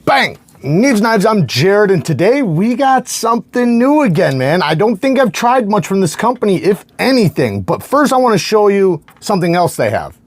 Bang! Neeves Knives, I'm Jared, and today we got something new again, man. I don't think I've tried much from this company, if anything, but first I want to show you something else they have.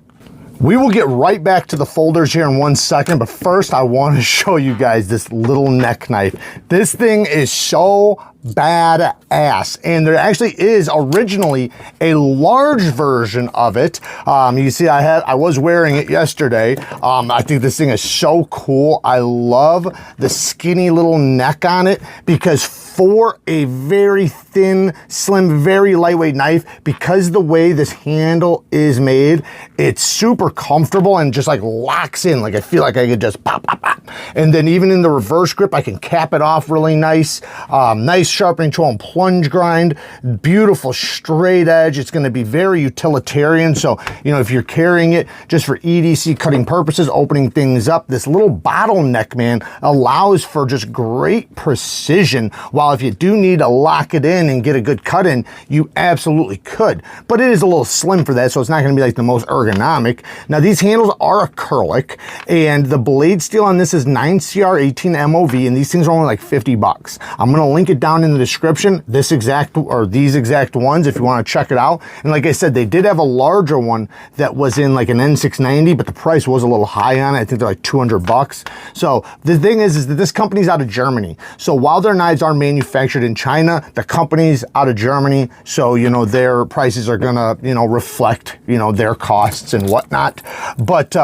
We will get right back to the folders here in 1 second, but first I want to show you guys this little neck knife. This thing is so badass, and there actually is originally a large version of it. You see I was wearing it yesterday. I think this thing is so cool. I love the skinny little neck on it, because for a very thin, slim, very lightweight knife, because the way this handle is made, it's super comfortable and just like locks in. Like I feel like I could just pop, pop, pop. And then even in the reverse grip, I can cap it off really nice. Nice sharpening tool and plunge grind, beautiful straight edge. It's going to be very utilitarian. So, you know, if you're carrying it just for EDC cutting purposes, opening things up, this little bottleneck, man, allows for just great precision. While if you do need to lock it in and get a good cut in, you absolutely could. But it is a little slim for that, so it's not going to be like the most ergonomic. Now, these handles are acrylic, and the blade steel on this is 9CR18 MOV, and these things are only like 50 bucks. I'm going to link it down in the description, these exact ones, if you want to check it out. And like I said, they did have a larger one that was in like an N690, but the price was a little high on it. I think they're like 200 bucks. So the thing is that this company's out of Germany. So while their knives are manufactured in China, the company's out of Germany. So, you know, their prices are gonna, you know, reflect, you know, their costs and whatnot. But,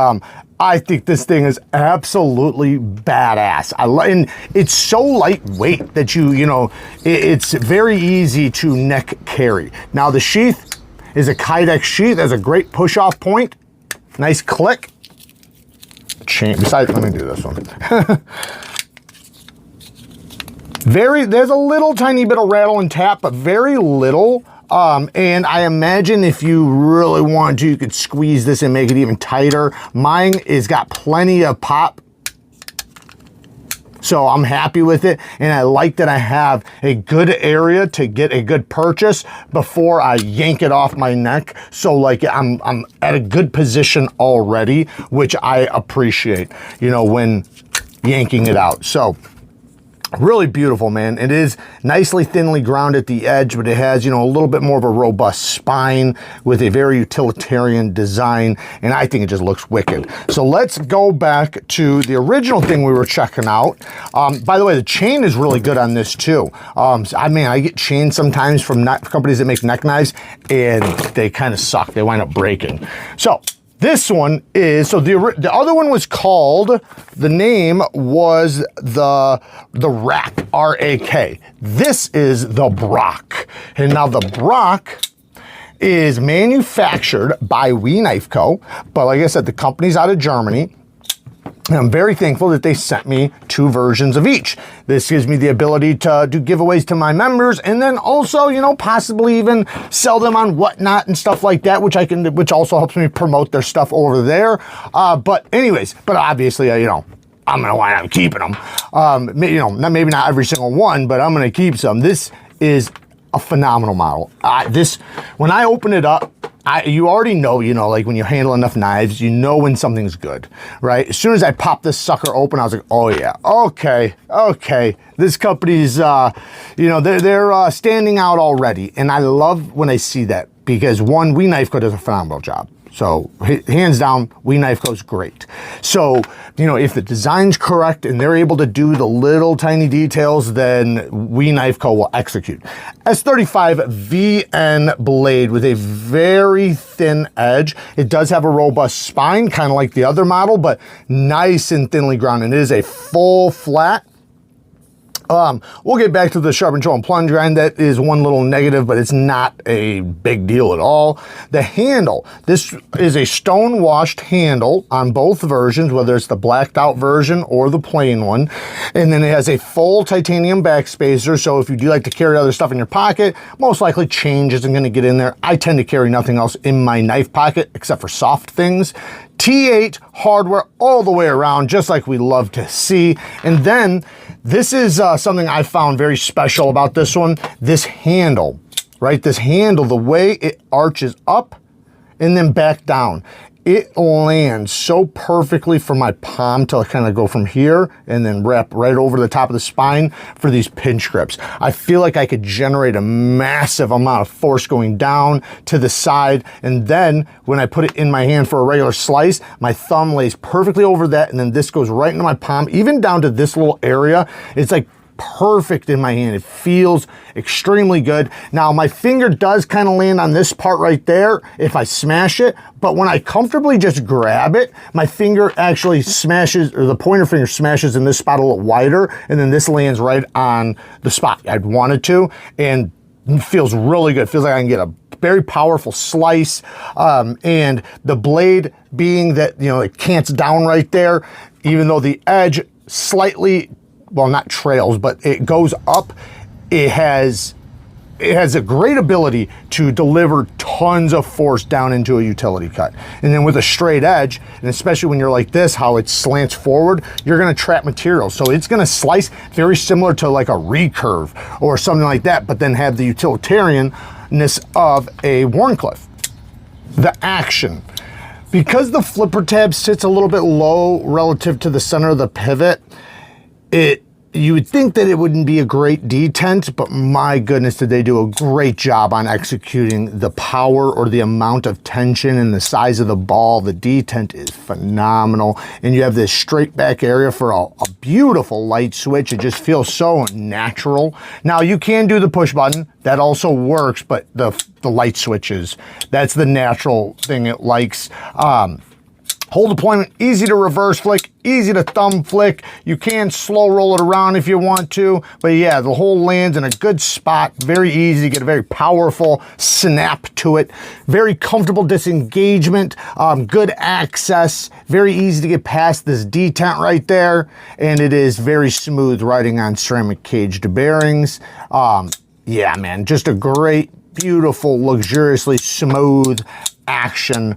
I think this thing is absolutely badass. And it's so lightweight that you know, it's very easy to neck carry. Now the sheath is a Kydex sheath. There's a great push-off point. Nice click. Chain. Besides, let me do this one. There's a little tiny bit of rattle and tap, but very little. And I imagine if you really want to, you could squeeze this and make it even tighter. Mine is got plenty of pop, so I'm happy with it. And I like that I have a good area to get a good purchase before I yank it off my neck. So like I'm at a good position already, which I appreciate, you know, when yanking it out. So really beautiful, man. It is nicely thinly ground at the edge, but it has, you know, a little bit more of a robust spine with a very utilitarian design, and I think it just looks wicked. So let's go back to the original thing we were checking out. By the way, the chain is really good on this too. I get chains sometimes from companies that make neck knives, and they kind of suck. They wind up breaking. So this one is, so the other one was called, the name was the Rak, R-A-K. This is the Brok. And now the Brok is manufactured by We Knife Co. But like I said, the company's out of Germany. And I'm very thankful that they sent me 2 versions of each. This gives me the ability to do giveaways to my members, and then also, you know, possibly even sell them on Whatnot and stuff like that, which also helps me promote their stuff over there. But anyways, but obviously, you know, I'm gonna wind up keeping them. You know, maybe not every single one, but I'm gonna keep some. This is a phenomenal model. When I open it up, you already know, you know, like when you handle enough knives, you know when something's good, right? As soon as I popped this sucker open, I was like, oh yeah, okay. This company's, you know, they're standing out already. And I love when I see that, because one, We Knife Co does a phenomenal job. So hands down, We Knife Co's great. So, you know, if the design's correct and they're able to do the little tiny details, then We Knife Co will execute. S35 VN blade with a very thin edge. It does have a robust spine, kind of like the other model, but nice and thinly grounded. It is a full flat. We'll get back to the sharpen, control, and plunge grind. That is one little negative, but it's not a big deal at all. The handle, this is a stone washed handle on both versions, whether it's the blacked out version or the plain one. And then it has a full titanium backspacer, so if you do like to carry other stuff in your pocket, most likely change isn't going to get in there. I tend to carry nothing else in my knife pocket except for soft things. T8 hardware all the way around, just like we love to see. And then this is something I found very special about this one. This handle, right? This handle, the way it arches up and then back down. it lands so perfectly for my palm to kind of go from here and then wrap right over the top of the spine for these pinch grips. I feel like I could generate a massive amount of force going down to the side, and then when I put it in my hand for a regular slice, my thumb lays perfectly over that, and then this goes right into my palm, even down to this little area. It's like perfect in my hand. It feels extremely good. Now my finger does kind of land on this part right there if I smash it, but when I comfortably just grab it, my finger actually smashes, or the pointer finger smashes in this spot a little wider, and then this lands right on the spot I'd want it to, and it feels really good. It feels like I can get a very powerful slice, and the blade being that, you know, it cants down right there, even though the edge slightly, well, not trails, but it goes up. It has a great ability to deliver tons of force down into a utility cut. And then with a straight edge, and especially when you're like this, how it slants forward, you're gonna trap material. So it's gonna slice very similar to like a recurve or something like that, but then have the utilitarianness of a Wharncliffe. The action. Because the flipper tab sits a little bit low relative to the center of the pivot, you would think that it wouldn't be a great detent, but my goodness, did they do a great job on executing the power or the amount of tension and the size of the ball. The detent is phenomenal. And you have this straight back area for a beautiful light switch. It just feels so natural. Now you can do the push button. That also works, but the light switches, that's the natural thing it likes. Hold deployment, easy to reverse flick, easy to thumb flick. You can slow roll it around if you want to, but yeah, the hole lands in a good spot, very easy, get a very powerful snap to it, very comfortable disengagement, good access, very easy to get past this detent right there, and it is very smooth riding on ceramic caged bearings. Yeah, man, just a great, beautiful, luxuriously smooth action,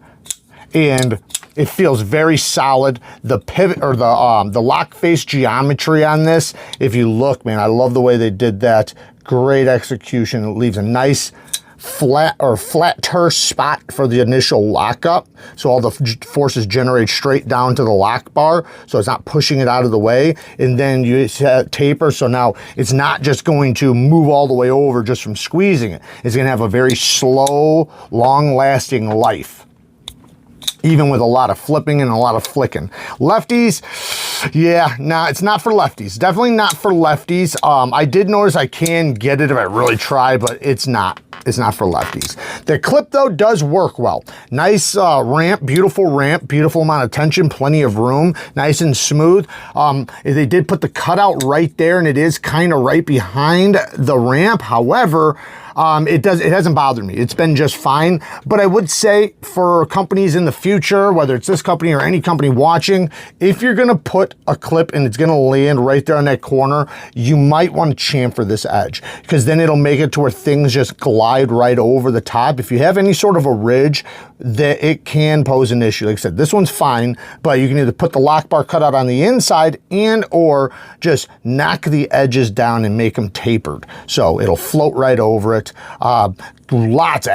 and it feels very solid. The pivot, or the lock face geometry on this, if you look, man, I love the way they did that. Great execution. It leaves a nice flat terse spot for the initial lockup, so all the forces generate straight down to the lock bar, so it's not pushing it out of the way. And then you taper, so now it's not just going to move all the way over just from squeezing it. It's going to have a very slow, long-lasting life, even with a lot of flipping and a lot of flicking. Lefties, yeah, nah, it's not for lefties. Definitely not for lefties. I did notice I can get it if I really try, but it's not for lefties. The clip though does work well. Nice ramp, beautiful amount of tension, plenty of room, nice and smooth. They did put the cutout right there, and it is kind of right behind the ramp. However, it hasn't bothered me. It's been just fine. But I would say for companies in the future, whether it's this company or any company watching, if you're gonna put a clip and it's gonna land right there on that corner, you might want to chamfer this edge, because then it'll make it to where things just glide right over the top. If you have any sort of a ridge, that it can pose an issue. Like I said, this one's fine, but you can either put the lock bar cutout on the inside and or just knock the edges down and make them tapered, so it'll float right over it. Lots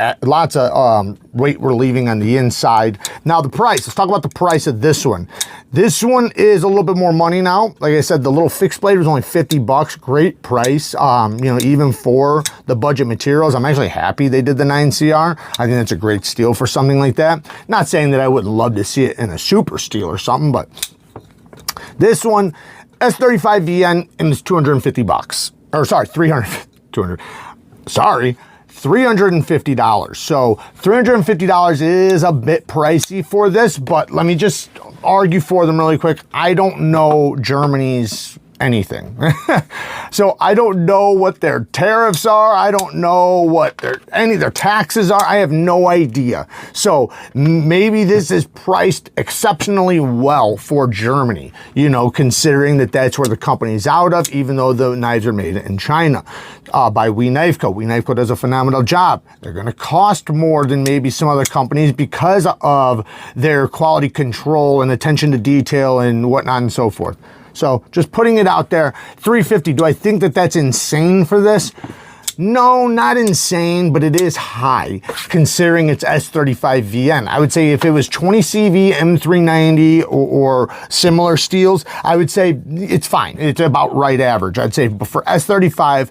of weight relieving on the inside. Now the price, let's talk about the price of this one. This one is a little bit more money now. Like I said, the little fixed blade was only 50 bucks. Great price, you know, even for the budget materials. I'm actually happy they did the 9CR. I think that's a great steal for something like that. Not saying that I wouldn't love to see it in a super steel or something, but this one, S35VN, and it's 250 bucks. Or sorry, 200. Sorry, $350. So $350 is a bit pricey for this, but let me just argue for them really quick. I don't know Germany's anything. So I don't know what their tariffs are. I don't know what any of their taxes are. I have no idea. So maybe this is priced exceptionally well for Germany, you know, considering that that's where the company's out of, even though the knives are made in China by We Knife Co. We Knife Co does a phenomenal job. They're going to cost more than maybe some other companies because of their quality control and attention to detail and whatnot and so forth. So just putting it out there, $350. Do I think that that's insane for this? No, not insane, but it is high considering it's S35VN. I would say if it was 20CV, M390 or similar steels, I would say it's fine. It's about right average. I'd say for S35,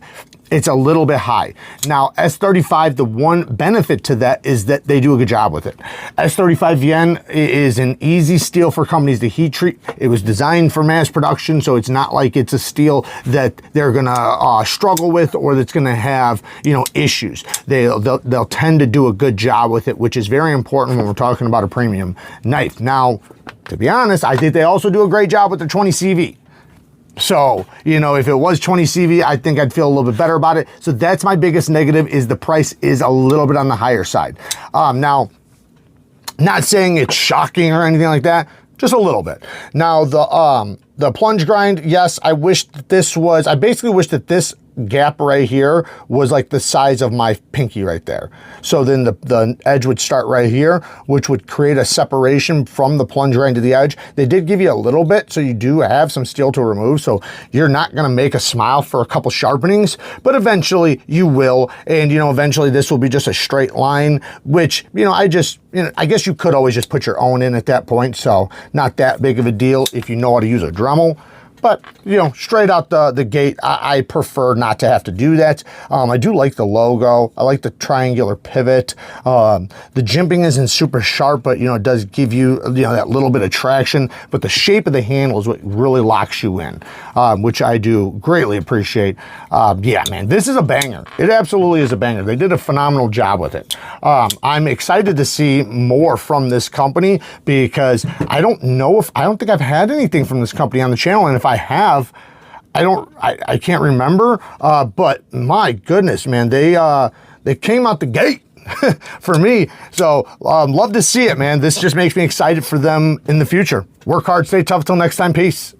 it's a little bit high. Now, S35, the one benefit to that is that they do a good job with it. S35VN is an easy steel for companies to heat treat. It was designed for mass production, so it's not like it's a steel that they're gonna struggle with or that's gonna have, you know, issues. They'll tend to do a good job with it, which is very important when we're talking about a premium knife. Now, to be honest, I think they also do a great job with the 20 CV. So, you know, if it was 20 CV, I think I'd feel a little bit better about it. So that's my biggest negative, is the price is a little bit on the higher side. Now, not saying it's shocking or anything like that, just a little bit. Now, the plunge grind, yes, I basically wish that this gap right here was like the size of my pinky right there. So then the edge would start right here, which would create a separation from the plunge grind to the edge. They did give you a little bit, so you do have some steel to remove, so you're not gonna make a smile for a couple sharpenings, but eventually you will, and you know, eventually this will be just a straight line, which, you know, I guess you could always just put your own in at that point, so not that big of a deal if you know how to use a Dremel. But, you know, straight out the gate, I prefer not to have to do that. I do like the logo. I like the triangular pivot. The jimping isn't super sharp, but, you know, it does give you, you know, that little bit of traction. But the shape of the handle is what really locks you in, which I do greatly appreciate. Yeah, man, this is a banger. It absolutely is a banger. They did a phenomenal job with it. I'm excited to see more from this company because I don't think I've had anything from this company on the channel. And if I have, I can't remember, but my goodness, man, they came out the gate for me. So love to see it, man. This just makes me excited for them in the future. Work hard, stay tough. Till next time, peace.